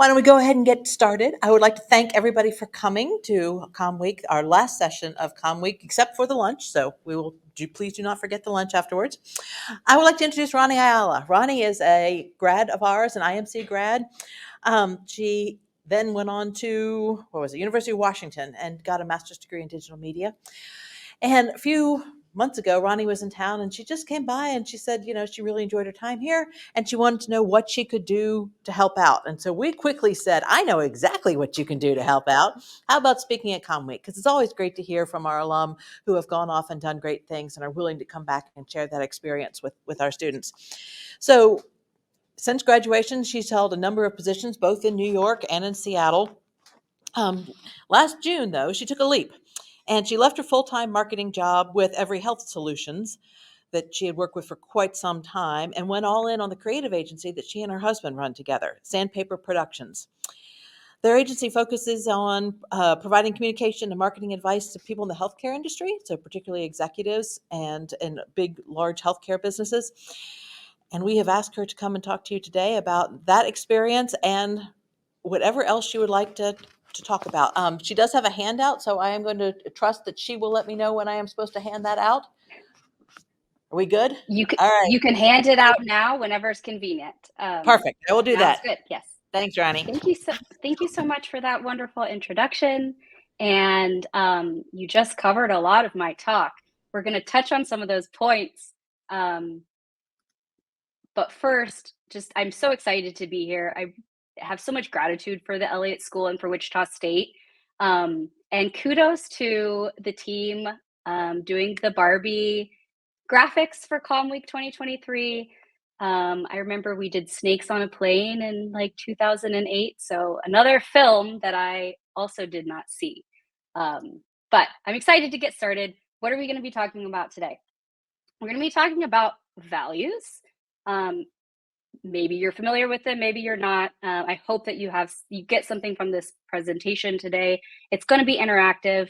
Why don't we go ahead and get started? I would like to thank everybody for coming to Comm Week, our last session of Comm Week, except for the lunch. So please do not forget the lunch afterwards. I would like to introduce Roni Ayalla. Roni is a grad of ours, an IMC grad. She then went on to, University of Washington and got a master's degree in digital media. And a few months ago, Roni was in town and she just came by and she said, she really enjoyed her time here and she wanted to know what she could do to help out. And so we quickly said, I know exactly what you can do to help out. How about speaking at Comm Week? Because it's always great to hear from our alum who have gone off and done great things and are willing to come back and share that experience with our students. So since graduation, she's held a number of positions, both in New York and in Seattle. Last June, though, she took a leap. And she left her full-time marketing job with Every Health Solutions that she had worked with for quite some time and went all in on the creative agency that she and her husband run together, Sandpaper Productions. Their agency focuses on providing communication and marketing advice to people in the healthcare industry, so particularly executives and in big, large healthcare businesses. And we have asked her to come and talk to you today about that experience and whatever else she would like to talk about. She does have a handout, so I am going to trust that she will let me know when I am supposed to hand that out. Are we good? All right. You can hand it out now whenever it's convenient. Perfect. I will do that. Good. Yes. Thanks, Roni. Thank you so much for that wonderful introduction. And you just covered a lot of my talk. We're going to touch on some of those points. But first, I'm so excited to be here. I have so much gratitude for the Elliott School and for Wichita State. And kudos to the team doing the Barbie graphics for Comm Week 2023. I remember we did Snakes on a Plane in like 2008. So another film that I also did not see. But I'm excited to get started. What are we going to be talking about today? We're going to be talking about values. Maybe you're familiar with them, maybe you're not. I hope that you get something from this presentation today. It's going to be interactive.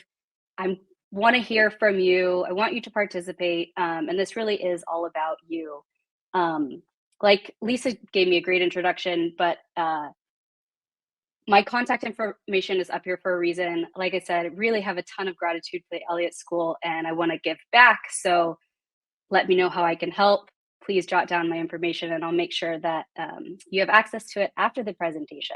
I want to hear from you. I want you to participate. And this really is all about you. Like Lisa gave me a great introduction, but my contact information is up here for a reason. Like I said, I really have a ton of gratitude for the Elliott School and I want to give back. So let me know how I can help. Please jot down my information and I'll make sure that you have access to it after the presentation.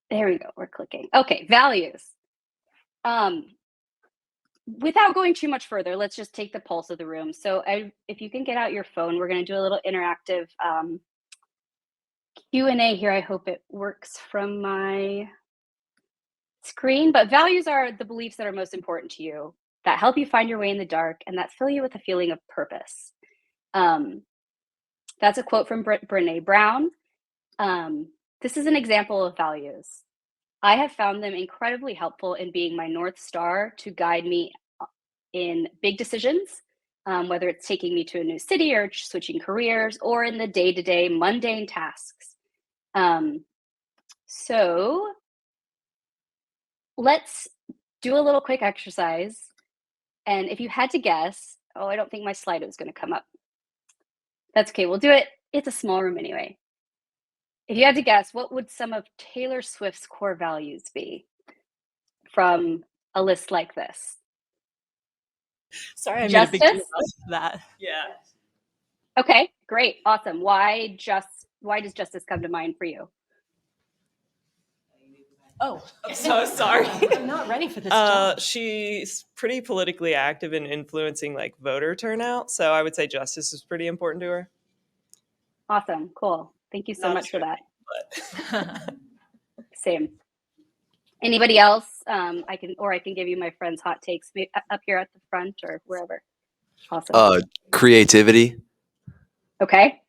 There we go, we're clicking. Okay, values. Without going too much further, let's just take the pulse of the room. So if you can get out your phone, we're gonna do a little interactive Q&A here. I hope it works from my screen, but values are the beliefs that are most important to you, that help you find your way in the dark, and that fill you with a feeling of purpose. That's a quote from Brené Brown. This is an example of values. I have found them incredibly helpful in being my North Star to guide me in big decisions, whether it's taking me to a new city or switching careers or in the day-to-day mundane tasks. So let's do a little quick exercise. And if you had to guess, I don't think my slide was going to come up. That's okay, we'll do it. It's a small room anyway. If you had to guess, what would some of Taylor Swift's core values be from a list like this? Sorry, I made a big deal about that. Yeah. Okay, great, awesome. Why does justice come to mind for you? Oh, I'm so sorry. I'm not ready for this job. She's pretty politically active in influencing like voter turnout, so I would say justice is pretty important to her. Awesome, cool. Thank you so much for that. But... Same. Anybody else? I can give you my friend's hot takes up here at the front or wherever. Awesome. Creativity. Okay.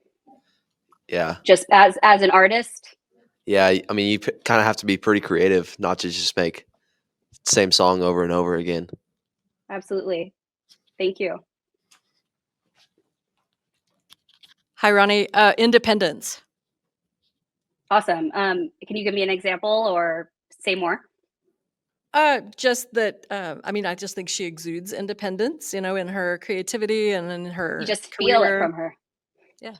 Yeah. Just as an artist. Yeah, I mean, you kind of have to be pretty creative, not to just make the same song over and over again. Absolutely. Thank you. Hi, Roni. Independence. Awesome. Can you give me an example or say more? Just that, I just think she exudes independence, in her creativity and in her You just career. feel it from her. Yeah.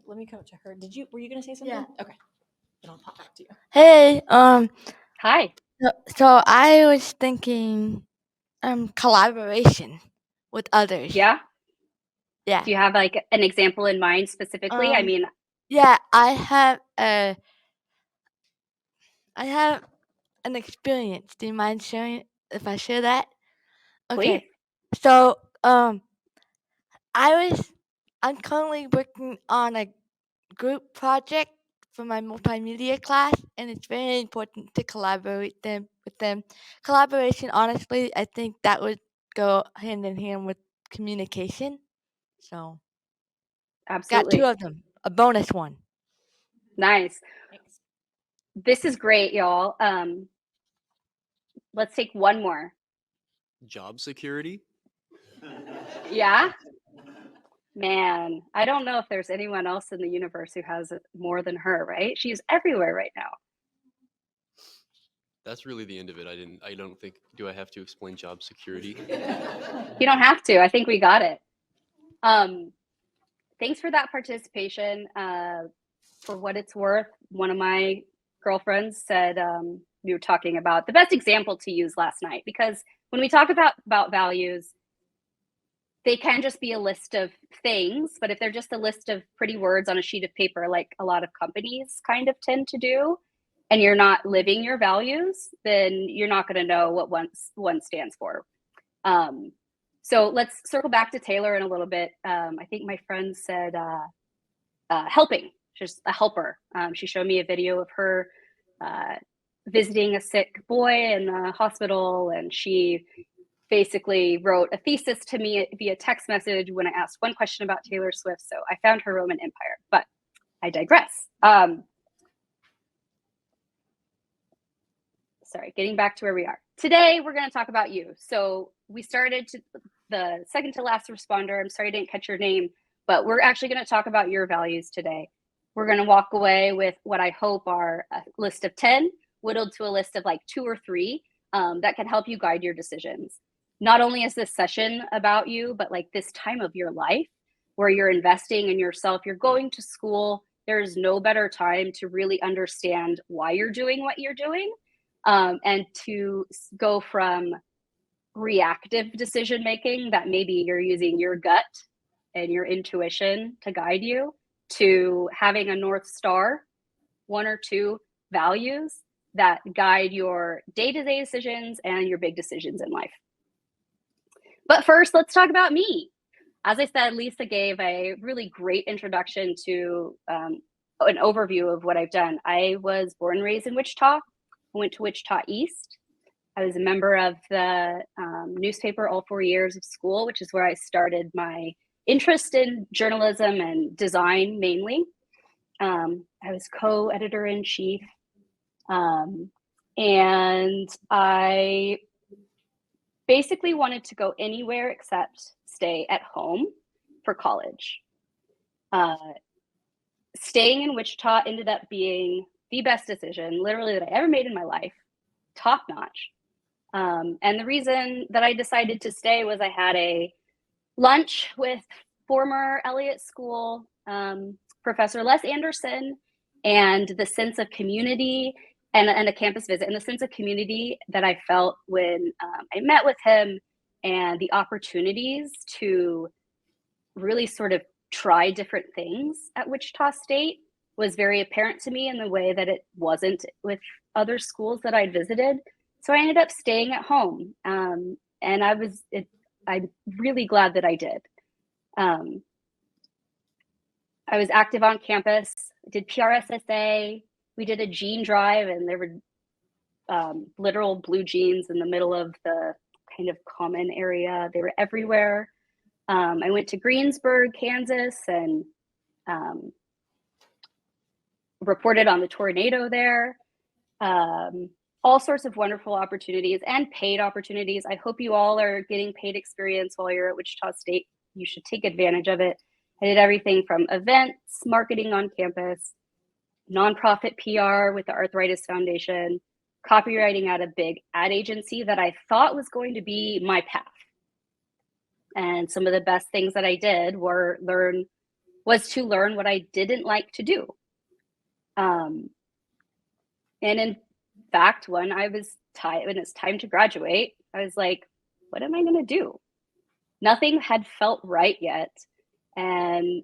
Let me come to her. Were you going to say something? Yeah. Okay. Then I'll pop back to you. Hey, Hi. so I was thinking, collaboration with others. Yeah. Yeah. Do you have like an example in mind specifically? I mean, Yeah, I have an experience. Do you mind sharing if I share that? please. Okay. So, I'm currently working on a group project for my multimedia class, and it's very important to collaborate with them. Collaboration, honestly, I think that would go hand in hand with communication. So, got 2 Absolutely. of them, a bonus one. Nice. Thanks. This is great, y'all. Let's take one more. Job security. Yeah? Man, I don't know if there's anyone else in the universe who has it more than her, right? She's everywhere right now. That's really the end of it. I don't think. Do I have to explain job security? You don't have to. I think we got it. Thanks for that participation. For what it's worth, one of my girlfriends said we were talking about the best example to use last night, because when we talk about values, they can just be a list of things, but if they're just a list of pretty words on a sheet of paper, like a lot of companies kind of tend to do, and you're not living your values, then you're not going to know what one stands for. So let's circle back to Taylor in a little bit. I think my friend said helping. She's a helper. She showed me a video of her visiting a sick boy in the hospital, and she basically wrote a thesis to me via text message when I asked one question about Taylor Swift. So I found her Roman Empire, but I digress. Sorry, getting back to where we are. Today, we're going to talk about you. So we started the second to last responder. I'm sorry I didn't catch your name, but we're actually going to talk about your values today. We're going to walk away with what I hope are a list of 10, whittled to a list of like 2 or 3 that can help you guide your decisions. Not only is this session about you, but like this time of your life where you're investing in yourself, you're going to school. There's no better time to really understand why you're doing what you're doing. And to go from reactive decision making that maybe you're using your gut and your intuition to guide you, to having a North Star, 1 or 2 values that guide your day-to-day decisions and your big decisions in life. But first, let's talk about me. As I said, Lisa gave a really great introduction to an overview of what I've done. I was born and raised in Wichita. I went to Wichita East. I was a member of the newspaper all 4 years of school, which is where I started my interest in journalism and design mainly. I was co-editor-in-chief, and I basically wanted to go anywhere except stay at home for college. Staying in Wichita ended up being the best decision, literally, that I ever made in my life, top notch. And the reason that I decided to stay was I had a lunch with former Elliott School Professor Les Anderson, and the sense of community and a campus visit, and the sense of community that I felt when I met with him, and the opportunities to really sort of try different things at Wichita State was very apparent to me in the way that it wasn't with other schools that I'd visited. So I ended up staying at home, and I'm really glad that I did. I was active on campus, did PRSSA. We did a jean drive, and there were literal blue jeans in the middle of the kind of common area. They were everywhere. I went to Greensburg, Kansas, and reported on the tornado there. All sorts of wonderful opportunities and paid opportunities. I hope you all are getting paid experience while you're at Wichita State. You should take advantage of it. I did everything from events, marketing on campus, nonprofit PR with the Arthritis Foundation, copywriting at a big ad agency that I thought was going to be my path. And some of the best things that I did were learn was to learn what I didn't like to do. And in fact, when it's time to graduate, I was like, what am I going to do? Nothing had felt right yet. And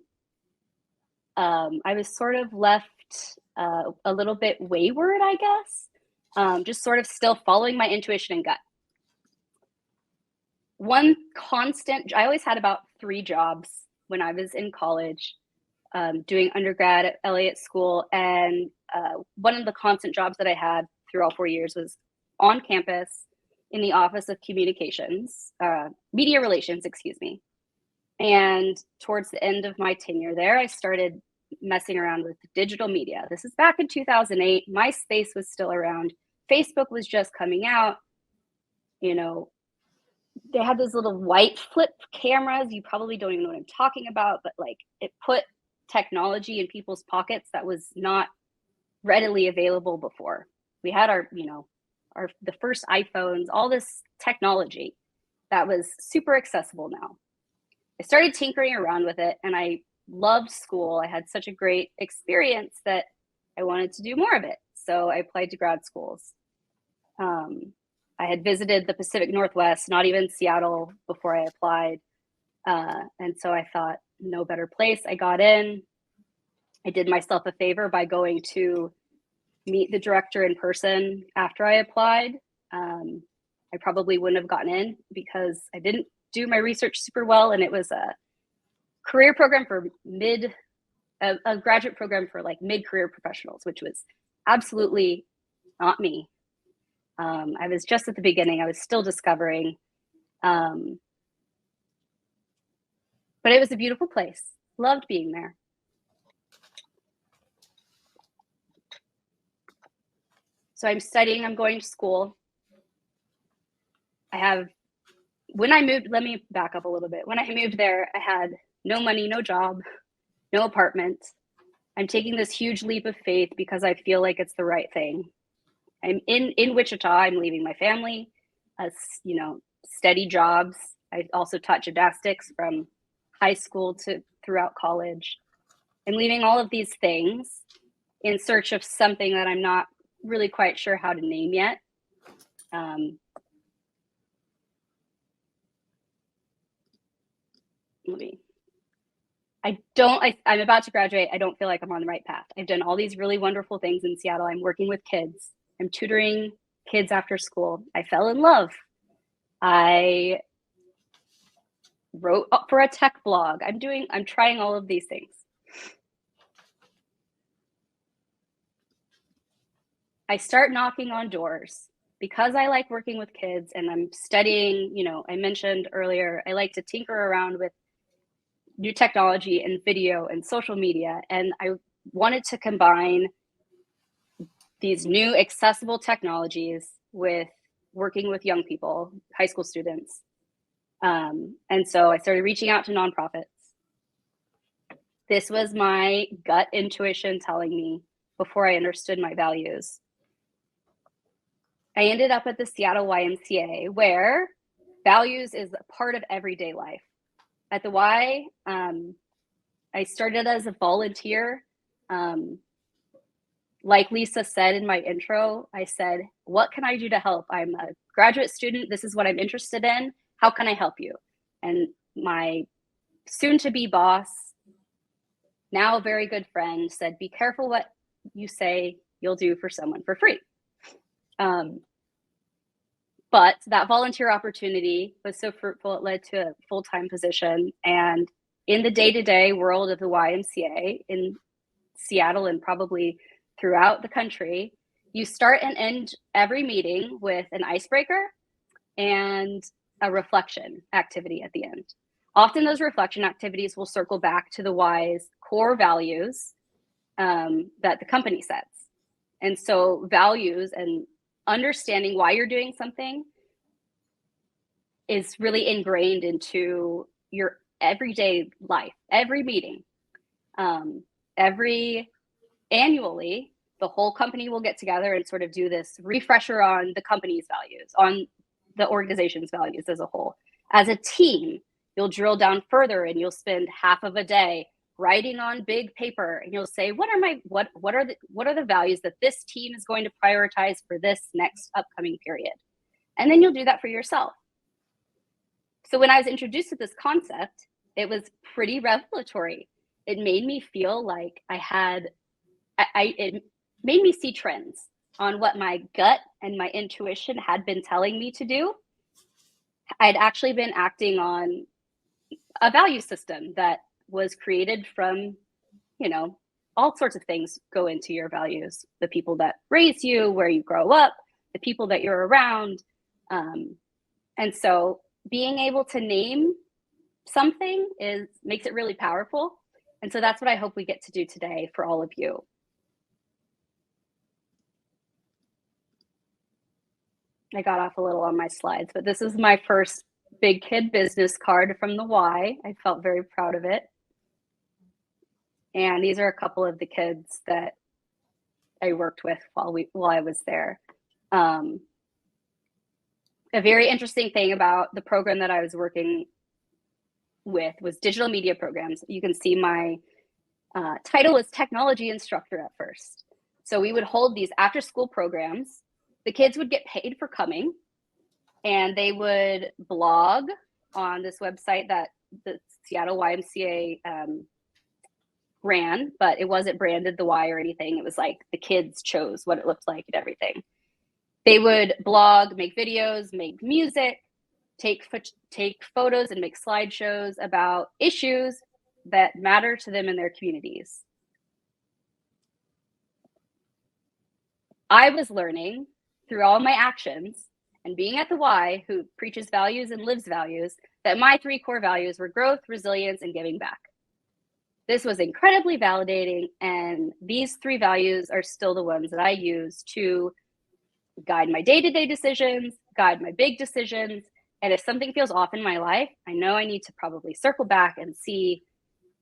I was sort of left a little bit wayward, I guess, just sort of still following my intuition and gut. I always had about 3 jobs when I was in college, doing undergrad at Elliott School. And one of the constant jobs that I had through all 4 years was on campus in the Office of Communications, Media Relations, excuse me. And towards the end of my tenure there, I started messing around with digital media. This is back in 2008. MySpace was still around. Facebook was just coming out. You know, they had those little white flip cameras. You probably don't even know what I'm talking about, but like it put technology in people's pockets that was not readily available before. We had the first iPhones, all this technology that was super accessible now. I started tinkering around with it, and I loved school. I had such a great experience that I wanted to do more of it. So I applied to grad schools. I had visited the Pacific Northwest, not even Seattle, before I applied. And so I thought, no better place. I got in. I did myself a favor by going to meet the director in person after I applied. I probably wouldn't have gotten in because I didn't do my research super well, and it was a career program for a graduate program for like mid-career professionals, which was absolutely not me. I was just at the beginning. I was still discovering, but it was a beautiful place. Loved being there. So I'm studying, I'm going to school. When I moved, let me back up a little bit. When I moved there, I had no money, no job, no apartment. I'm taking this huge leap of faith because I feel like it's the right thing. I'm in Wichita. I'm leaving my family, steady jobs. I also taught gymnastics from high school to throughout college. I'm leaving all of these things in search of something that I'm not really quite sure how to name yet. I'm about to graduate. I don't feel like I'm on the right path. I've done all these really wonderful things in Seattle. I'm working with kids. I'm tutoring kids after school. I fell in love. I wrote up for a tech blog. I'm trying all of these things. I start knocking on doors because I like working with kids and I'm studying, I mentioned earlier, I like to tinker around with new technology and video and social media. And I wanted to combine these new accessible technologies with working with young people, high school students. And so I started reaching out to nonprofits. This was my gut intuition telling me before I understood my values. I ended up at the Seattle YMCA, where values is a part of everyday life. At the Y, I started as a volunteer. Like Lisa said in my intro, I said, what can I do to help? I'm a graduate student. This is what I'm interested in. How can I help you? And my soon-to-be boss, now a very good friend, said, be careful what you say you'll do for someone for free. But that volunteer opportunity was so fruitful, it led to a full-time position. And in the day-to-day world of the YMCA in Seattle and probably throughout the country, you start and end every meeting with an icebreaker and a reflection activity at the end. Often those reflection activities will circle back to the Y's core values that the company sets. And so values and understanding why you're doing something is really ingrained into your everyday life, every meeting. Annually, the whole company will get together and sort of do this refresher on the company's values, on the organization's values as a whole. As a team, you'll drill down further and you'll spend half of a day writing on big paper, and you'll say, what are the values that this team is going to prioritize for this next upcoming period? And then you'll do that for yourself. So when I was introduced to this concept, it was pretty revelatory. It made me feel like it made me see trends on what my gut and my intuition had been telling me to do. I'd actually been acting on a value system that was created from, all sorts of things go into your values. The people that raise you, where you grow up, the people that you're around. And so being able to name something makes it really powerful. And so that's what I hope we get to do today for all of you. I got off a little on my slides, but this is my first Big Kid business card from the Y. I felt very proud of it. And these are a couple of the kids that I worked with while I was there. A very interesting thing about the program that I was working with was digital media programs. You can see my title was technology instructor at first. So we would hold these after school programs. The kids would get paid for coming, and they would blog on this website that the Seattle YMCA ran, but it wasn't branded the Y or anything. It was like the kids chose what it looked like and everything. They would blog, make videos, make music, take photos, and make slideshows about issues that matter to them in their communities. I was learning through all my actions and being at the Y, who preaches values and lives values, that my 3 core values were growth, resilience, and giving back. This was incredibly validating, and these 3 values are still the ones that I use to guide my day-to-day decisions, guide my big decisions, and if something feels off in my life, I know I need to probably circle back and see,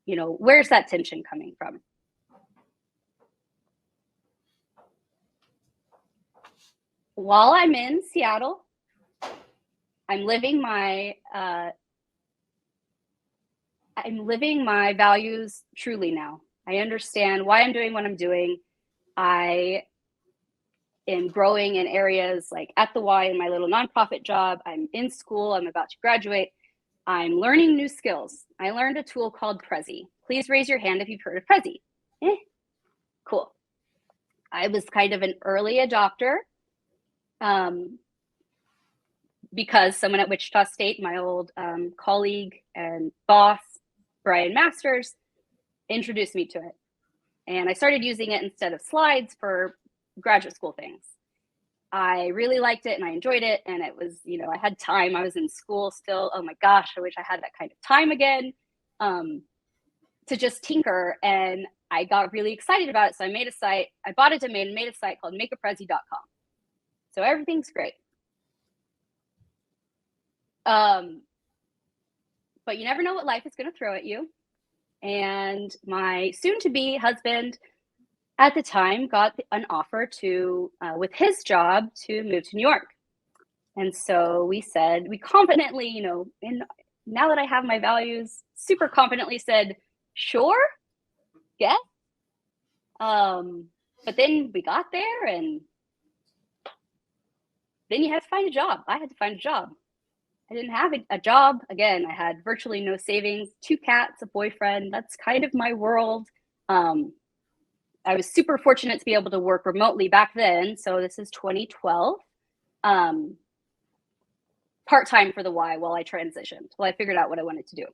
where's that tension coming from? While I'm in Seattle, I'm living my values truly now. I understand why I'm doing what I'm doing. I am growing in areas like at the Y in my little nonprofit job. I'm in school. I'm about to graduate. I'm learning new skills. I learned a tool called Prezi. Please raise your hand if you've heard of Prezi. Cool. I was kind of an early adopter. Because someone at Wichita State, my old colleague and boss, Brian Masters, introduced me to it. And I started using it instead of slides for graduate school things. I really liked it and I enjoyed it. And it was, I had time. I was in school still. Oh my gosh, I wish I had that kind of time again to just tinker. And I got really excited about it. So I made a site. I bought a domain and made a site called makeaprezi.com. So everything's great. But you never know what life is going to throw at you. And my soon-to-be husband at the time got an offer to, with his job, to move to New York. And so we confidently, and now that I have my values, super confidently said, sure, yeah. But then we got there, and then you have to find a job. I had to find a job. I didn't have a job. Again, I had virtually no savings, 2 cats, a boyfriend. That's kind of my world. I was super fortunate to be able to work remotely back then. So this is 2012. Part-time for the Y while I transitioned, while I figured out what I wanted to do.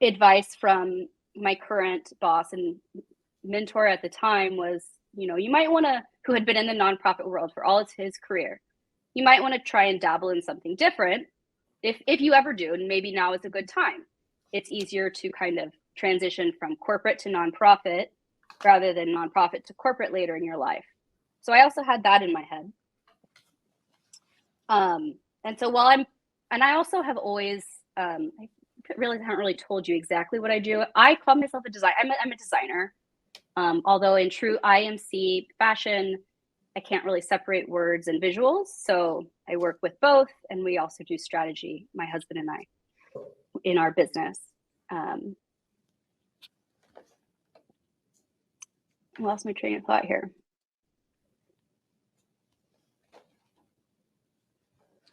Advice from my current boss and mentor at the time was, you might want to, who had been in the nonprofit world for all of his career, you might want to try and dabble in something different if you ever do, and maybe now is a good time. It's easier to kind of transition from corporate to nonprofit rather than nonprofit to corporate later in your life. So I also had that in my head. And so I also have always, I really haven't really told you exactly what I do. I call myself a designer. I'm a designer. Although in true IMC fashion, I can't really separate words and visuals. So I work with both, and we also do strategy, my husband and I. in our business. I lost my train of thought here.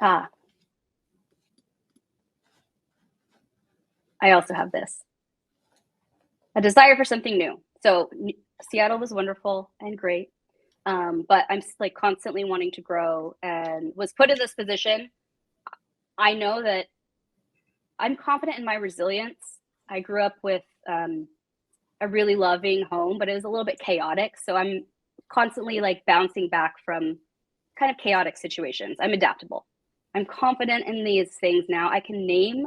I also have this. A desire for something new. So Seattle was wonderful and great, but I'm like constantly wanting to grow, and was put in this position. I know that I'm confident in my resilience. I grew up with a really loving home, but it was a little bit chaotic. So I'm constantly like bouncing back from kind of chaotic situations. I'm adaptable. I'm confident in these things now. I can name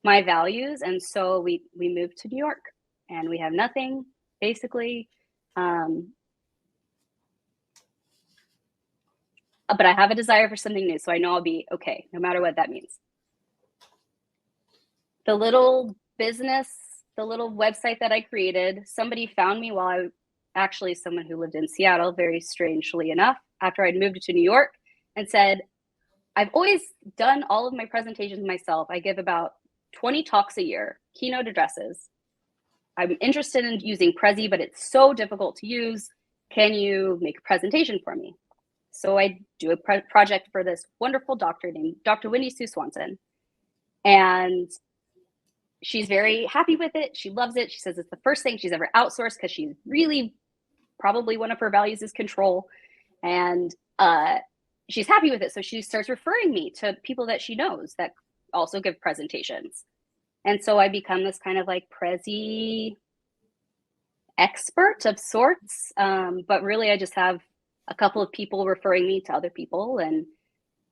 my values. And so we moved to New York, and we have nothing basically. But I have a desire for something new. So I know I'll be okay, no matter what that means. The little business, the little website that I created, somebody found me while actually someone who lived in Seattle, very strangely enough, after I'd moved to New York, and said, I've always done all of my presentations myself. I give about 20 talks a year, keynote addresses. I'm interested in using Prezi, but it's so difficult to use. Can you make a presentation for me? So I do a project for this wonderful doctor named Dr. Wendy Sue Swanson. And she's very happy with it. She loves it. She says it's the first thing she's ever outsourced, because she's really, probably one of her values is control. And she's happy with it. So she starts referring me to people that she knows that also give presentations. And so I become this kind of like Prezi expert of sorts. But really I just have a couple of people referring me to other people. And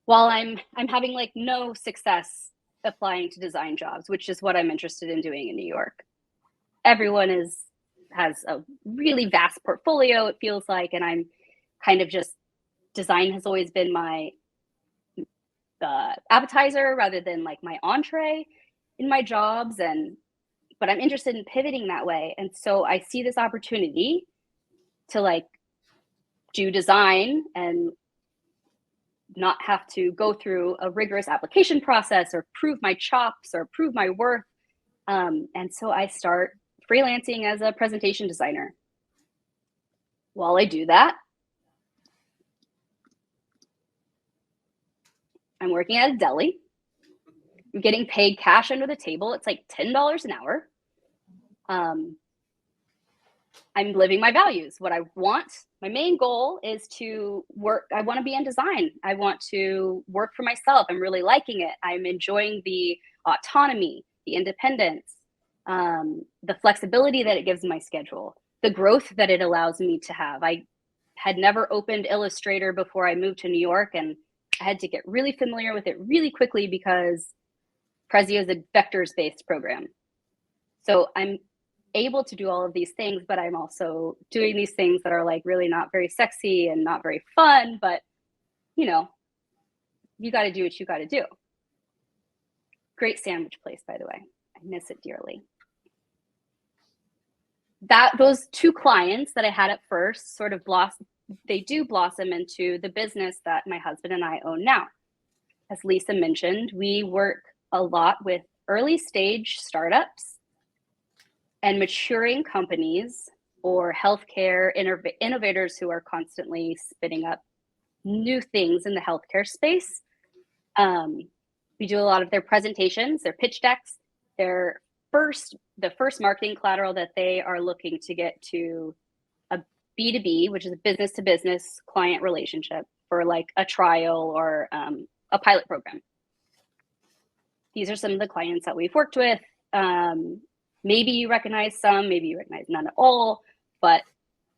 while I'm having like no success applying to design jobs, which is what I'm interested in doing in New York, everyone has a really vast portfolio, it feels like, and I'm kind of just, design has always been my appetizer rather than like my entree in my jobs. But I'm interested in pivoting that way. And so I see this opportunity to like do design and not have to go through a rigorous application process or prove my chops or prove my worth. And so I start freelancing as a presentation designer. While I do that, I'm working at a deli. I'm getting paid cash under the table. It's like $10 an hour. I'm living my values. What I want, my main goal is to work. I want to be in design. I want to work for myself. I'm really liking it. I'm enjoying the autonomy, the independence, the flexibility that it gives my schedule, the growth that it allows me to have. I had never opened Illustrator before I moved to New York, and I had to get really familiar with it really quickly because Prezi is a vectors-based program. So I'm able to do all of these things, but I'm also doing these things that are like really not very sexy and not very fun, but you know, you got to do what you got to do. Great sandwich place, by the way. I miss it dearly. Those two clients that I had at first sort of blossom into the business that my husband and I own now. As Lisa mentioned, we work a lot with early stage startups and maturing companies or healthcare innovators who are constantly spinning up new things in the healthcare space. We do a lot of their presentations, their pitch decks, the first marketing collateral that they are looking to get to a B2B, which is a business to business client relationship for like a trial or a pilot program. These are some of the clients that we've worked with. Maybe you recognize some, maybe you recognize none at all, but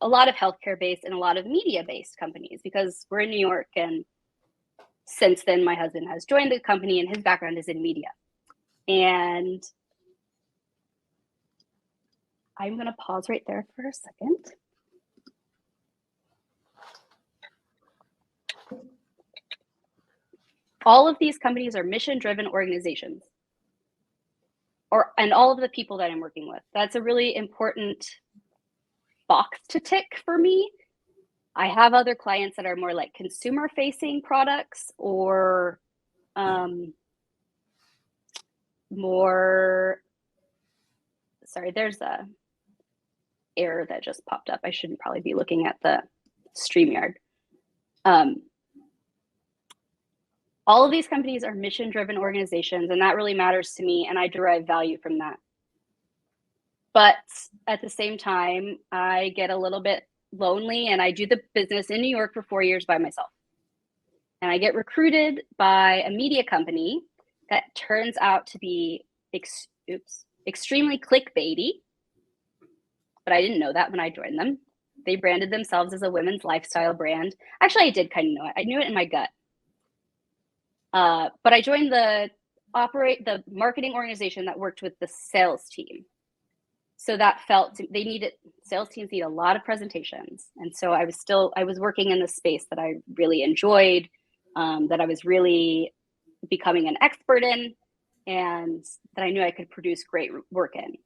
a lot of healthcare-based and a lot of media-based companies, because we're in New York, and since then my husband has joined the company and his background is in media. And I'm gonna pause right there for a second. All of these companies are mission-driven organizations. And all of the people that I'm working with. That's a really important box to tick for me. I have other clients that are more like consumer-facing products or more, sorry, there's a error that just popped up. I shouldn't probably be looking at the StreamYard. All of these companies are mission-driven organizations, and that really matters to me, and I derive value from that. But at the same time, I get a little bit lonely, and I do the business in New York for 4 years by myself. And I get recruited by a media company that turns out to be extremely clickbaity. But I didn't know that when I joined them. They branded themselves as a women's lifestyle brand. Actually, I did kind of know it. I knew it in my gut. But I joined the marketing organization that worked with the sales team. So that felt sales teams need a lot of presentations. And so I was working in this space that I really enjoyed, that I was really becoming an expert in, and that I knew I could produce great work in.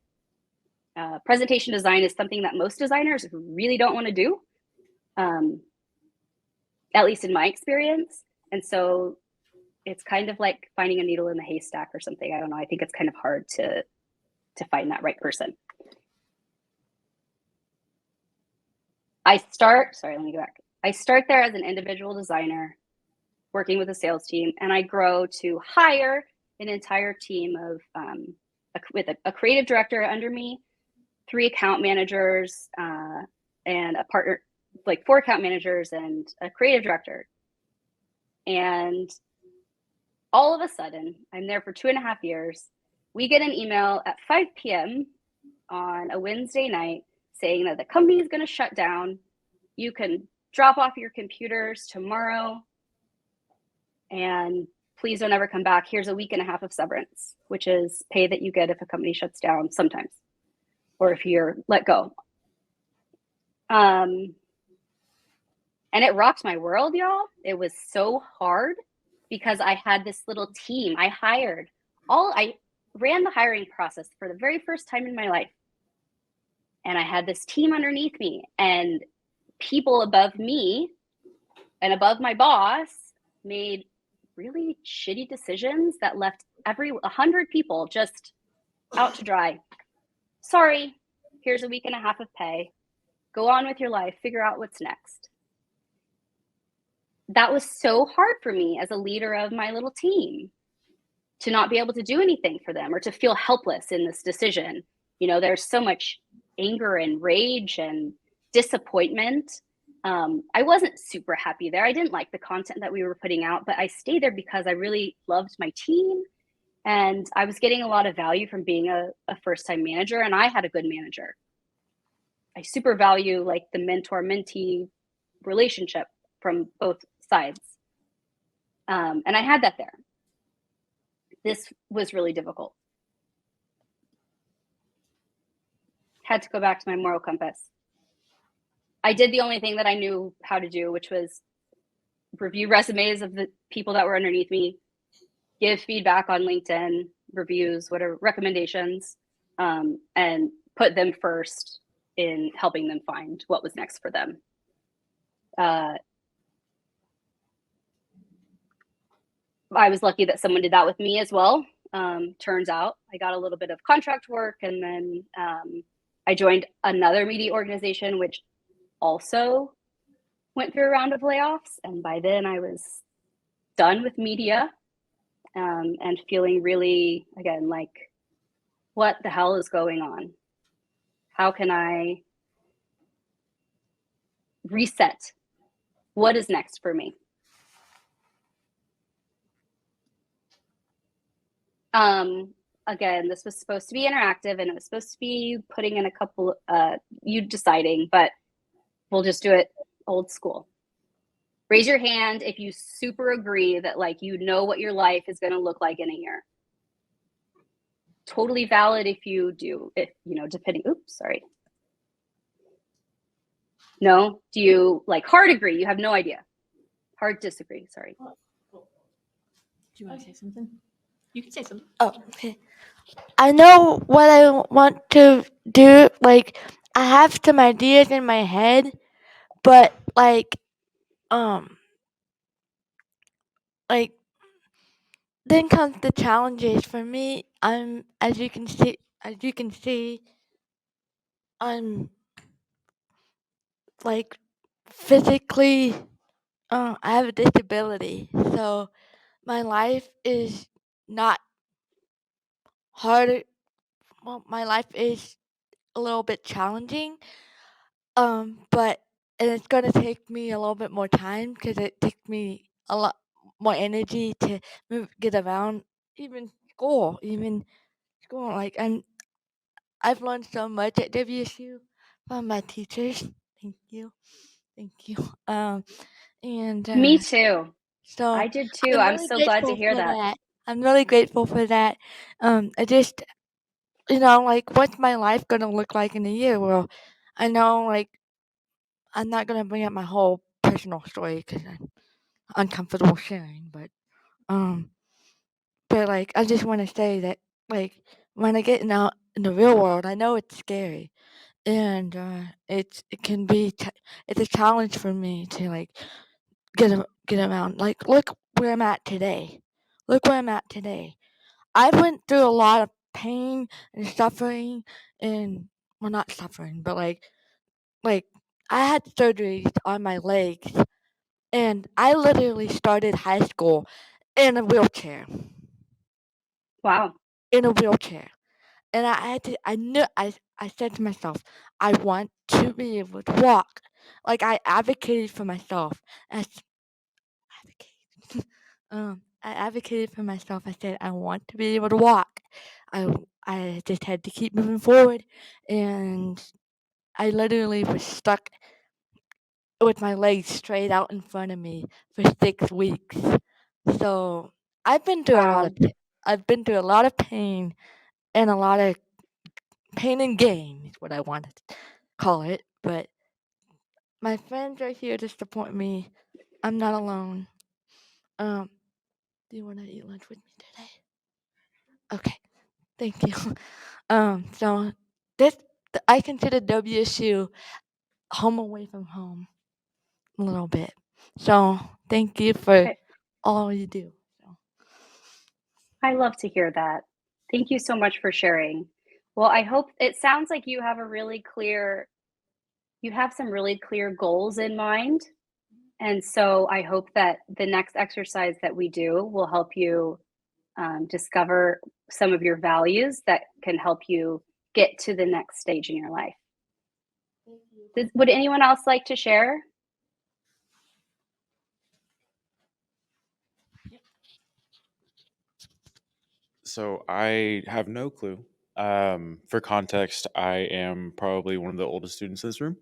Presentation design is something that most designers really don't want to do, at least in my experience. And so it's kind of like finding a needle in the haystack or something. I don't know. I think it's kind of hard to find that right person. Sorry, let me go back. I start there as an individual designer working with a sales team, and I grow to hire an entire team of with a creative director under me, 3 account managers, and a partner, like 4 account managers and a creative director. And all of a sudden, I'm there for 2.5 years. We get an email at 5 p.m. on a Wednesday night saying that the company is going to shut down. You can drop off your computers tomorrow, and please don't ever come back. Here's a 1.5 weeks of severance, which is pay that you get if a company shuts down sometimes, or if you're let go. And it rocked my world, y'all. It was so hard because I had this little team. I ran the hiring process for the very first time in my life. And I had this team underneath me, and people above me and above my boss made really shitty decisions that left 100 people just out to dry. Sorry, here's a 1.5 weeks of pay. Go on with your life, figure out what's next. That was so hard for me as a leader of my little team, to not be able to do anything for them or to feel helpless in this decision. You know, there's so much anger and rage and disappointment. I wasn't super happy there. I didn't like the content that we were putting out, but I stayed there because I really loved my team, and I was getting a lot of value from being a first-time manager, and I had a good manager. I super value like the mentor-mentee relationship from both sides. And I had that there. This was really difficult. Had to go back to my moral compass. I did the only thing that I knew how to do, which was review resumes of the people that were underneath me, give feedback on LinkedIn, reviews, whatever, recommendations, and put them first in helping them find what was next for them. I was lucky that someone did that with me as well. Turns out I got a little bit of contract work, and then I joined another media organization, which also went through a round of layoffs. And by then I was done with media, and feeling really, again, like, what the hell is going on? How can I reset? What is next for me? Again, this was supposed to be interactive, and it was supposed to be putting in a couple, you deciding, but we'll just do it old school. Raise your hand if you super agree that, like, you know what your life is going to look like in a year. Totally valid if you do, if, you know, depending, oops, sorry. No? Do you, like, hard agree? You have no idea. Hard disagree, sorry. Do you want to say something? You can say something. Oh, okay. I know what I want to do. Like, I have some ideas in my head, but like then comes the challenges for me. As you can see, I'm like physically, I have a disability, so my life is not hard. Well, my life is a little bit challenging, but and it's gonna take me a little bit more time because it takes me a lot more energy to get around, even school. Like I've learned so much at WSU from my teachers. Thank you. And Me too. so I did too. I'm I'm really so glad to grateful hear for that. that. I'm really grateful for that. I just, like, what's my life gonna look like in a year? Well, I know, like, I'm not gonna bring up my whole personal story because I'm uncomfortable sharing, um, but like, I just want to say that, like, when I get out in the real world, I know it's scary, and it can be it's a challenge for me to like get around. Like, look where I'm at today. Look where I'm at today. I went through a lot of pain and suffering, and well, not suffering, but like I had surgeries on my legs, and I literally started high school in a wheelchair. Wow. In a wheelchair, and I had to. I knew. I said to myself, I want to be able to walk. Like I advocated for myself. As advocate. I advocated for myself. I said I want to be able to walk. I I just had to keep moving forward, and I literally was stuck with my legs straight out in front of me for 6 weeks. So I've been through a lot Wow. of I've been through a lot of pain and a lot of pain and gain is what I want to call it. But my friends are here to support me. I'm not alone. Um, do you want to eat lunch with me today? Okay, thank you. So this I consider WSU home away from home a little bit. So thank you for I, all you do. So. I love to hear that. Thank you so much for sharing. Well, I hope it sounds like you have some really clear goals in mind. And so I hope that the next exercise that we do will help you discover some of your values that can help you get to the next stage in your life. Would anyone else like to share? So I have no clue. For context, I am probably one of the oldest students in this room.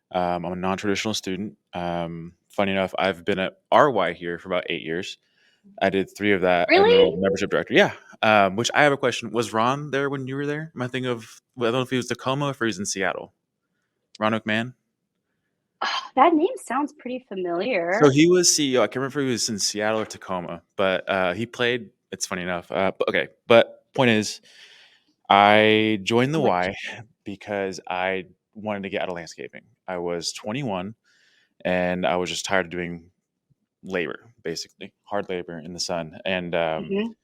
I'm a non-traditional student. Funny enough, I've been at RY here for about 8 years. I did 3 of that in the role Really? of membership director. Yeah. Which I have a question. Was Ron there when you were there? Am I thinking of? Well, I don't know if he was Tacoma or if he was in Seattle. Ron McMahon. Oh, that name sounds pretty So familiar. he was CEO. I can't remember if he was in Seattle or Tacoma, but he played. It's funny enough. But okay. But point is, I joined the Which, Y because I wanted to get out of landscaping. I was 21 and I was just tired of doing labor, basically hard labor in the sun, and mhm.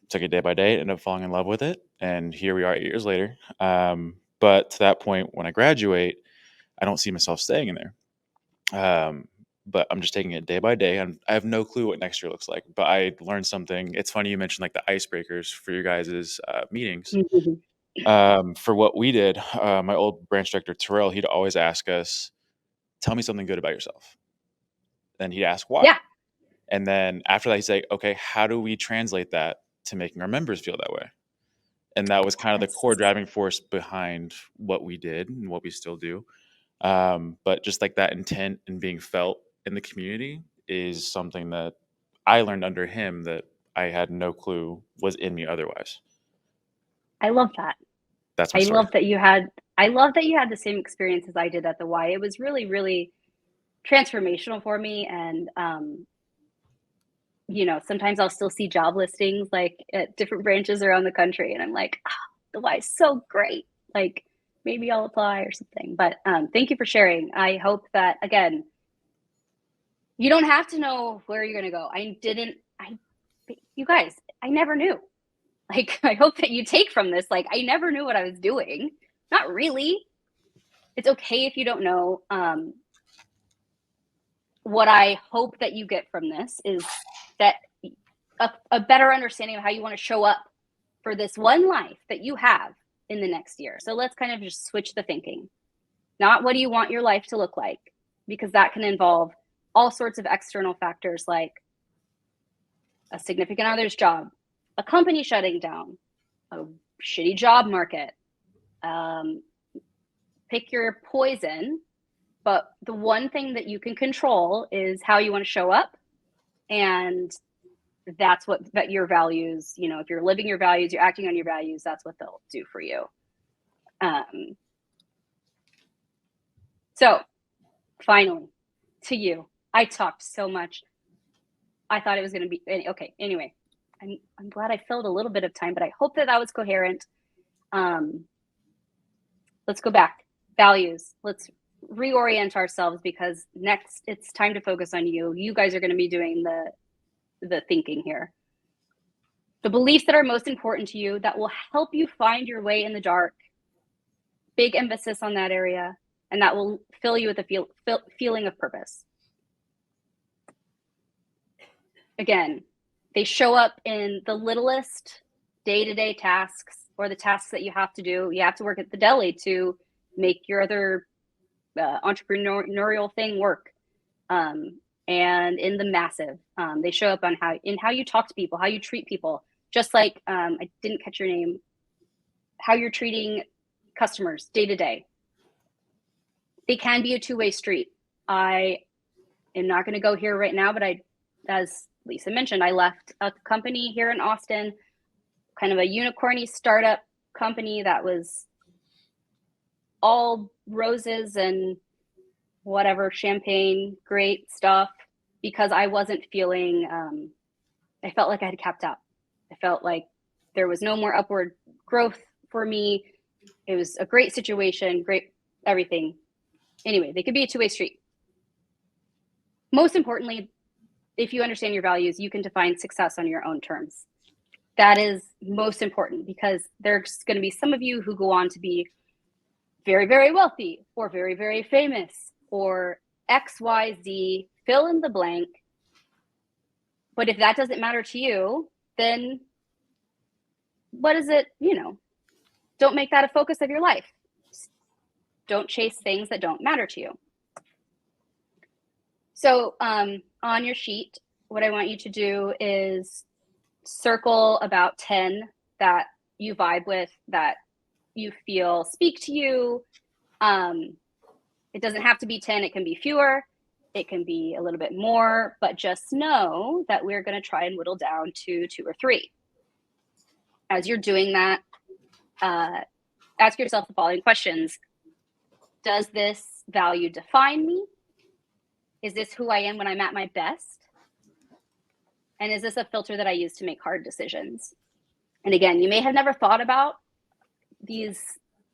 took it day by day. Ended up falling in love with it, and here we are 8 years later. But to that point, when I graduate, I don't see myself staying in there. But I'm just taking it day by day. I have no clue what next year looks like. But I learned something. It's funny you mentioned like the icebreakers for your guys' meetings. Mhm. For what we did, my old branch director Terrell, he'd always ask us, "Tell me something good about yourself," and he'd ask why. Yeah, And then after that, he'd say, "Okay, how do we translate that to making our members feel that way?" And that was kind of the core that's driving force behind what we did and what we still do. But just like that intent and being felt in the community is something that I learned under him that I had no clue was in me otherwise. I love that. That's my I story. love that you had I love that you had the same experience as I did at the Y. It was really, really transformational for me, and sometimes I'll still see job listings like at different branches around the country, and I'm like, the Y is so great. Like maybe I'll apply or something. But thank you for sharing. I hope that again, you don't have to know where you're gonna go. I didn't. But you guys, I never knew. Like, I hope that you take from this, like, I never knew what I was doing. Not really. It's okay if you don't know. What I hope that you get from this is that a better understanding of how you want to show up for this one life that you have in the next year. So let's kind of just switch the thinking. Not what do you want your life to look like, because that can involve all sorts of external factors like a significant other's job, a company shutting down, a shitty job market. Pick your poison, but the one thing that you can control is how you want to show up. And that's what that your values, you know, if you're living your values, you're acting on your values, that's what they'll do for you. So finally, to you, I talked so much. I thought it was going to be okay. Anyway, I'm glad I filled a little bit of time, but I hope that was coherent. Let's go back. Values. Let's reorient ourselves, because next it's time to focus on you. You guys are going to be doing the thinking here. The beliefs that are most important to you that will help you find your way in the dark. Big emphasis on that area, and that will fill you with a feeling of purpose. Again, they show up in the littlest day-to-day tasks, or the tasks that you have to do. You have to work at the deli to make your other entrepreneurial thing work. And in the massive, they show up on how you talk to people, how you treat people. Just like I didn't catch your name, how you're treating customers day to day. They can be a two-way street. I am not going to go here right now, but as Lisa mentioned, I left a company here in Austin, kind of a unicorny startup company that was all roses and whatever, champagne, great stuff, because I wasn't feeling, I felt like I had capped out. I felt like there was no more upward growth for me. It was a great situation, great everything. Anyway, they could be a two-way street. Most importantly, if you understand your values, you can define success on your own terms. That is most important, because there's going to be some of you who go on to be very, very wealthy, or very, very famous, or XYZ, fill in the blank. But if that doesn't matter to you, then what is it, don't make that a focus of your life. Don't chase things that don't matter to you. So on your sheet, what I want you to do is circle about 10 that you vibe with, that you feel speak to you. It doesn't have to be 10, it can be fewer, it can be a little bit more, but just know that we're going to try and whittle down to 2 or 3. As you're doing that, ask yourself the following questions. Does this value define me? Is this who I am when I'm at my best? And is this a filter that I use to make hard decisions? And again, you may have never thought about these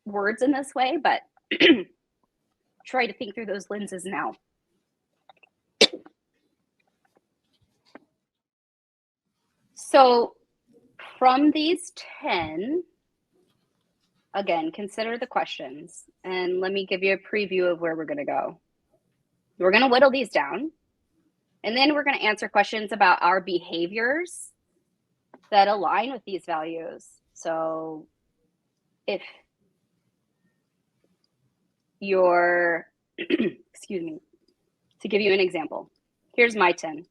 words in this way, but try to think through those lenses now. So from these 10, again, consider the questions, and let me give you a preview of where we're going to go. We're going to whittle these down, and then we're going to answer questions about our behaviors that align with these values. So if you're, excuse me, to give you an example, here's my 10.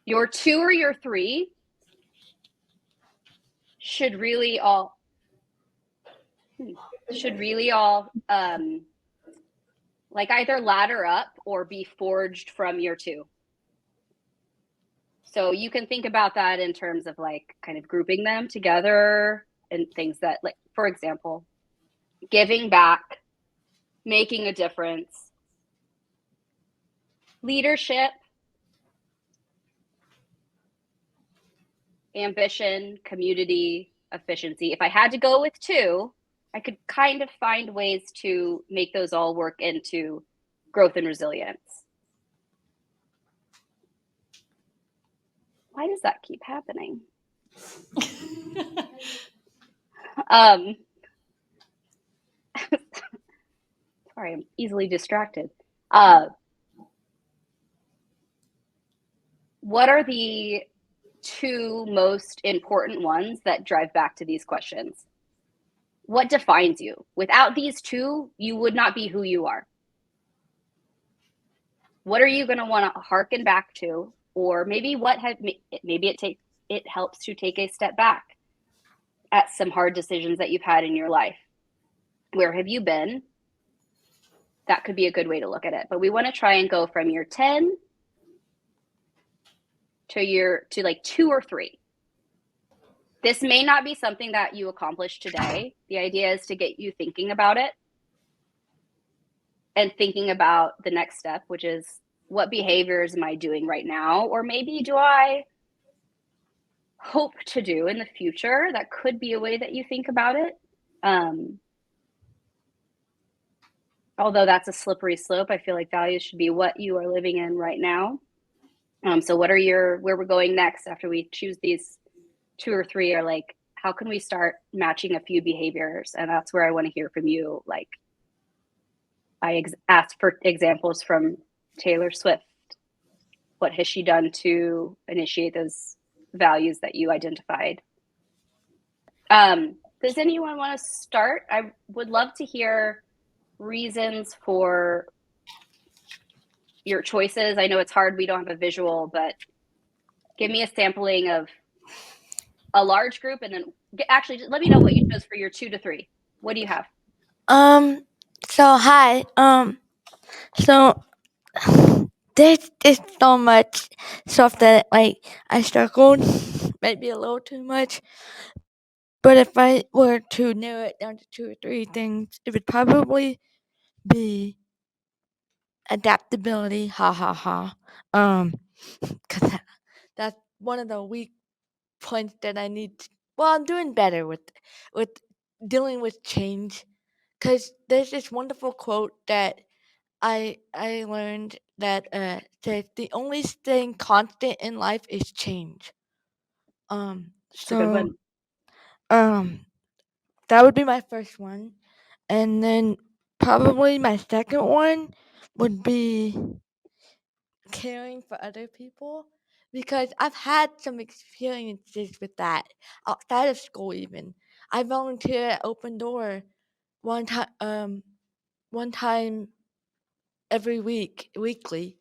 Your 2 or your 3 should really all like either ladder up or be forged from your 2. So you can think about that in terms of like kind of grouping them together and things that, like, for example, giving back, making a difference, leadership, ambition, community, efficiency. If I had to go with 2, I could kind of find ways to make those all work into growth and resilience. Why does that keep happening? Um, sorry, I'm easily distracted. What are the two most important ones that drive back to these questions? What defines you? Without these two, you would not be who you are. What are you going to want to harken back to? Or maybe it helps to take a step back at some hard decisions that you've had in your life. Where have you been? That could be a good way to look at it. But we want to try and go from your 10 to like 2 or 3. This may not be something that you accomplish today. The idea is to get you thinking about it and thinking about the next step, which is, what behaviors am I doing right now? Or maybe do I hope to do in the future? That could be a way that you think about it. Although that's a slippery slope, I feel like values should be what you are living in right now. So where we're going next after we choose these 2 or 3 are like, how can we start matching a few behaviors? And that's where I want to hear from you. Like, I asked for examples from Taylor Swift. What has she done to initiate those values that you identified? Does anyone want to start? I would love to hear reasons for your choices. I know it's hard, we don't have a visual, but give me a sampling of a large group, and then actually let me know what you chose for your 2 to 3. What do you have? So hi. So there's just so much stuff that like I struggled, maybe a little too much. But if I were to narrow it down to 2 or 3 things, it would probably be adaptability. Ha ha ha. Cause that's one of the weak points that I need. Well, I'm doing better with dealing with change. Cause there's this wonderful quote that I learned that says the only thing constant in life is change. It's a good So one. that would be my first one, and then probably my second one would be caring for other people because I've had some experiences with that outside of school. Even I volunteer at Open Door one time. One time every weekly.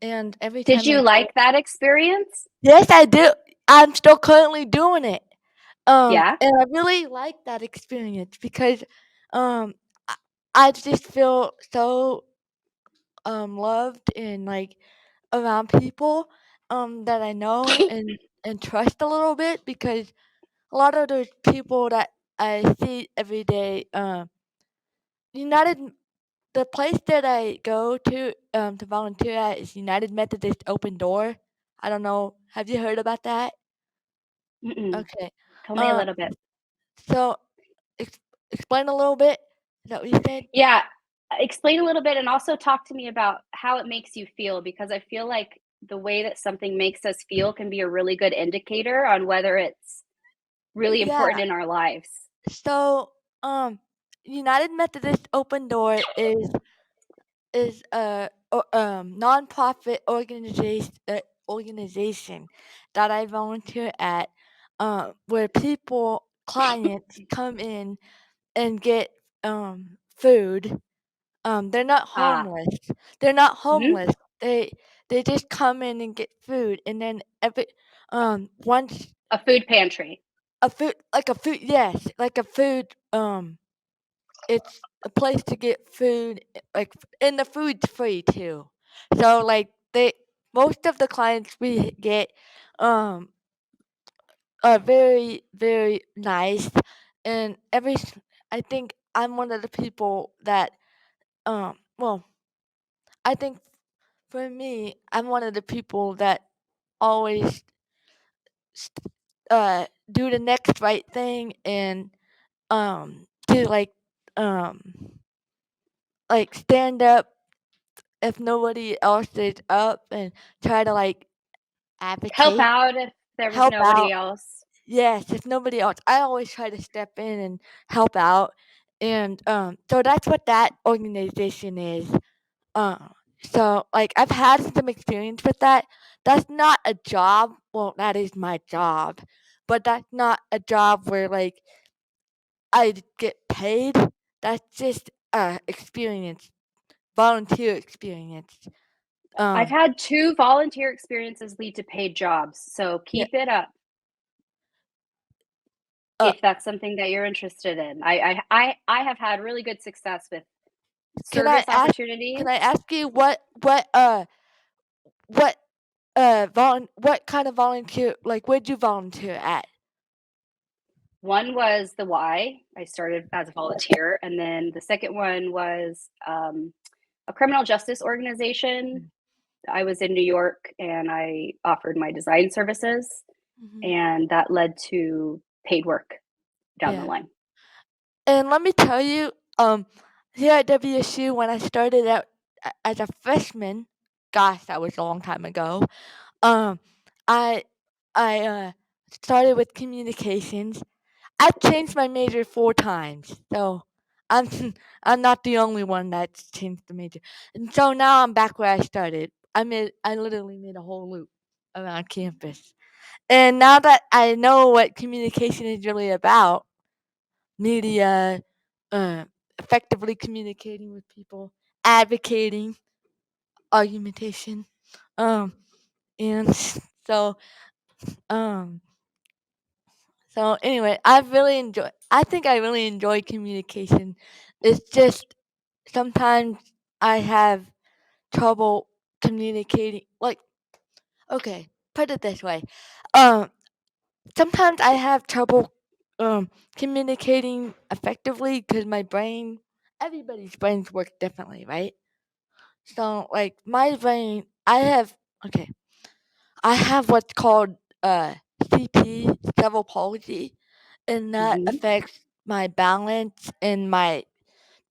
And every Did time I you go, like that experience? yes, I do. I'm still currently doing it. Yeah. And I really like that experience because, um, I, I just feel so loved and like around people that I know and trust a little bit because a lot of those people that I see every day, United the place that I go to volunteer at is United Methodist Open Door. I don't know. Have you heard about that? Mm-mm. Okay. Tell me a Uh, little bit. so ex- explain a little bit. Is that what you said? Yeah. Explain a little bit and also talk to me about how it makes you feel, because I feel like the way that something makes us feel can be a really good indicator on whether it's really Yeah. important in our lives. So United Methodist Open Door is a nonprofit organization that I volunteer at, where clients come in and get food. They're not Ah, homeless. They're not hmm, homeless. They just come in and get food, and then every once a food pantry. a food, yes, like a food. It's a place to get food, and the food's free too. So like they most of the clients we get um are very nice, and I think I'm one of the people that well, I think for me, I'm one of the people that always st- do the next right thing and do um like stand up if nobody else is up and try to like Help advocate, out if there was help out. nobody else. Yes, if nobody else, I always try to step in and help out, and so that's what that organization is. So like I've had some experience with that. That's not a job. Well, that is my job, but that's not a job where like I get paid. That's just experience, volunteer experience. I've had 2 volunteer experiences lead to paid jobs, so Yeah. keep it up Uh, if that's something that you're interested in. I have had really good success with can I service ask? opportunities. Can I ask you what what kind of volunteer, like, where'd you volunteer at? One was the Y. I started as a volunteer, and then the second one was a criminal justice organization. I was in New York, and I offered my design services, Mhm. and that led to paid work down the Yeah. line. And let me tell you, here at WSU, when I started out as a freshman, gosh, that was a long time ago. Um, I I started with communications. I've changed my major 4 times, so I'm I'm not the only one that's changed the major. And so now I'm back where I started. I literally made a whole loop around campus. And now that I know what communication is really about, media, uh, effectively communicating with people, advocating, argumentation, um, and so um, so anyway, I think I really enjoy communication. It's just sometimes I have trouble communicating. Like, okay, put it this way. Um, Sometimes I have trouble communicating effectively because my brain, everybody's brains work differently, right? So like my brain, okay, I have what's called CP, cerebral palsy, and that Mhm. affects my balance and my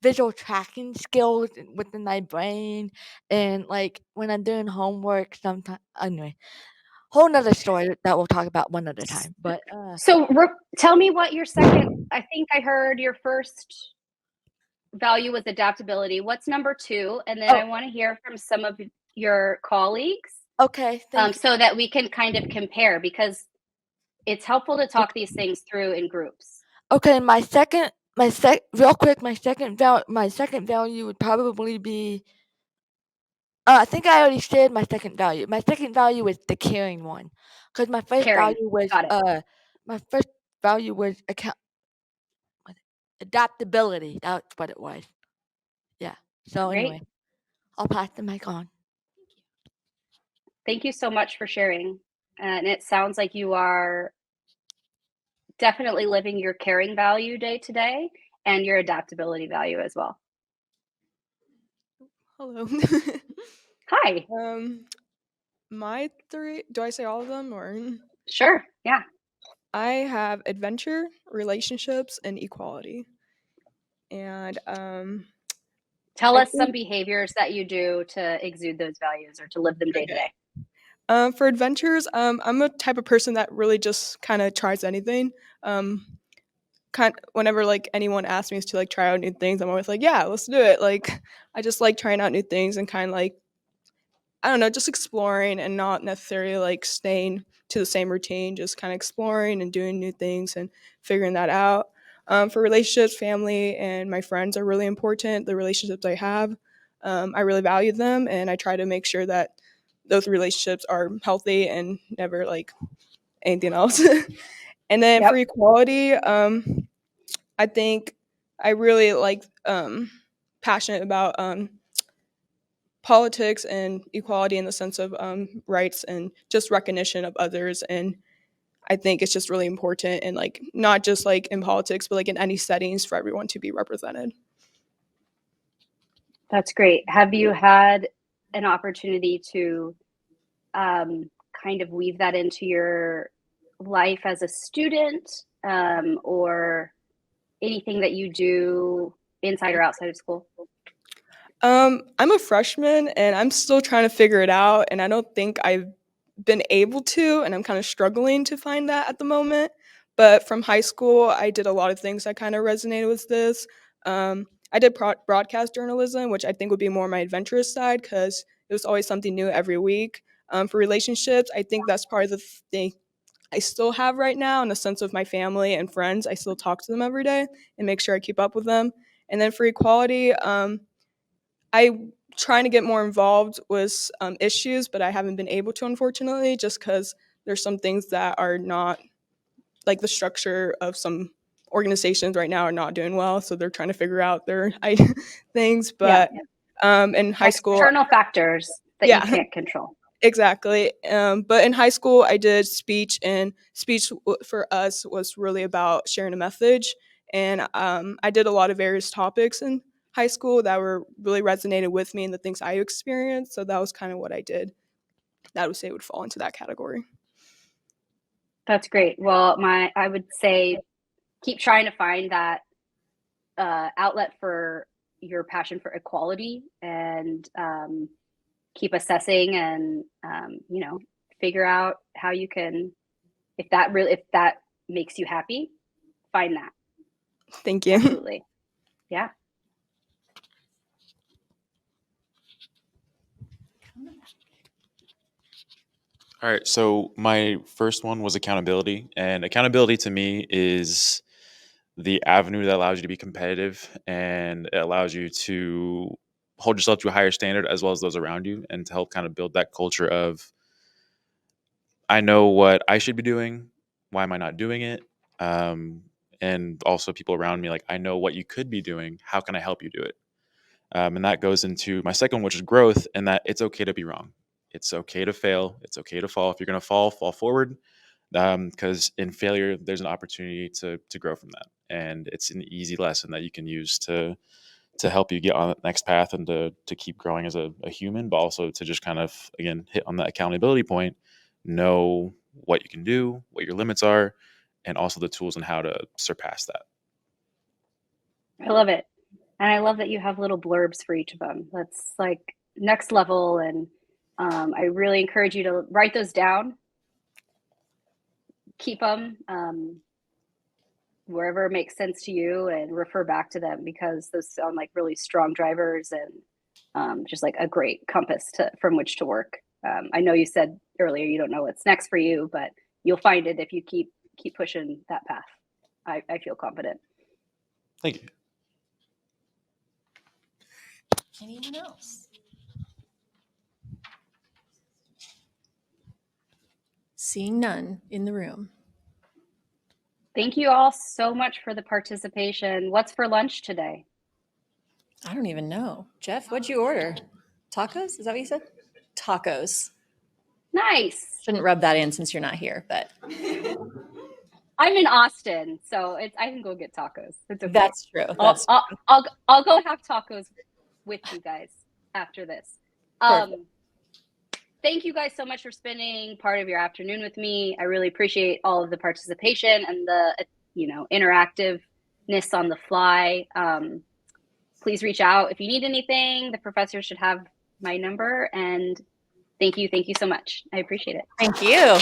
visual tracking skills within my brain. And like when I'm doing homework, sometimes anyway, whole nother story that we'll talk about one other time. But So, tell me what your second. I think I heard your first value was adaptability. What's number 2? And then oh, I want to hear from some of your colleagues, okay, thank you. so that we can kind of compare because it's helpful to talk these things through in groups. Okay, real quick, my second value would probably be. I think I already said my second value. My second value was the caring one, because Caring. Got it. my first value was adaptability. That's what it was. Yeah. So Great. anyway, I'll pass the mic on. Thank you so much for sharing. And it sounds like you are definitely living your caring value day to day and your adaptability value as well. Hello. Hi. My 3, do I say all of them or? Sure. Yeah. I have adventure, relationships, and equality. And Tell I us some think behaviors that you do to exude those values or to live them day to okay. day. For adventures, I'm a type of person that really just kind of tries anything. Um, whenever like anyone asks me to like try out new things, I'm always like, yeah, let's do it. Like, I just like trying out new things and kind of like I don't know, just exploring and not necessarily like staying to the same routine, just kind of exploring and doing new things and figuring that out. For relationships, family, and my friends are really important. The relationships I have, I really value them, and I try to make sure that those relationships are healthy and never like anything else. And then for Yep. equality, I think I really like passionate about politics and equality in the sense of rights and just recognition of others. And I think it's just really important and like not just like in politics but like in any settings for everyone to be represented. That's great. Have you had an opportunity to kind of weave that into your life as a student, or anything that you do inside or outside of school? I'm a freshman and I'm still trying to figure it out, and I don't think I've been able to, and I'm kind of struggling to find that at the moment. But from high school, I did a lot of things that kind of resonated with this. I did broadcast journalism, which I think would be more my adventurous side because it was always something new every week. For relationships, I think that's part of the thing I still have right now in the sense of my family and friends. I still talk to them every day and make sure I keep up with them. And then for equality, I trying to get more involved with issues, but I haven't been able to, unfortunately, just because there's some things that are not like the structure of some organizations right now are not doing well, so they're trying to figure out their things. Yeah. But in high school, External factors that you yeah, can't control. exactly. But in high school, I did speech, and speech for us was really about sharing a message. And I did a lot of various topics in high school that were really resonated with me and the things I experienced. So that was kind of what I did. That I would say would fall into that category. That's great. Well, I would say keep trying to find that outlet for your passion for equality, and keep assessing, and figure out how you can, if that makes you happy, find that. Thank you. Absolutely. Yeah. All right. So my first one was accountability. And accountability to me is the avenue that allows you to be competitive, and it allows you to hold yourself to a higher standard as well as those around you, and to help kind of build that culture of, I know what I should be doing. Why am I not doing it? And also people around me, like, I know what you could be doing. How can I help you do it? And that goes into my second, which is growth, and that it's okay to be wrong. It's okay to fail. It's okay to fall. If you're going to fall forward, because in failure, there's an opportunity to grow from that. And it's an easy lesson that you can use to help you get on the next path, and to keep growing as a human, but also to just kind of, again, hit on that accountability point, know what you can do, what your limits are, and also the tools and how to surpass that. I love it. And I love that you have little blurbs for each of them. That's like next level. And I really encourage you to write those down, keep them wherever it makes sense to you, and refer back to them, because those sound like really strong drivers, and just like a great compass from which to work. I know you said earlier you don't know what's next for you, but you'll find it if you keep pushing that path. I feel confident. Thank you. Anyone else? Seeing none in the room. Thank you all so much for the participation. What's for lunch today? I don't even know. Jeff, what'd you order? Tacos? Is that what you said? Tacos. Nice. Shouldn't rub that in since you're not here, but I'm in Austin, so I can go get tacos. It's okay. That's true. That's I'll go have tacos with you guys after this. Thank you guys so much for spending part of your afternoon with me. I really appreciate all of the participation and the interactiveness on the fly. Please reach out if you need anything. The professor should have my number. And thank you so much. I appreciate it. Thank you.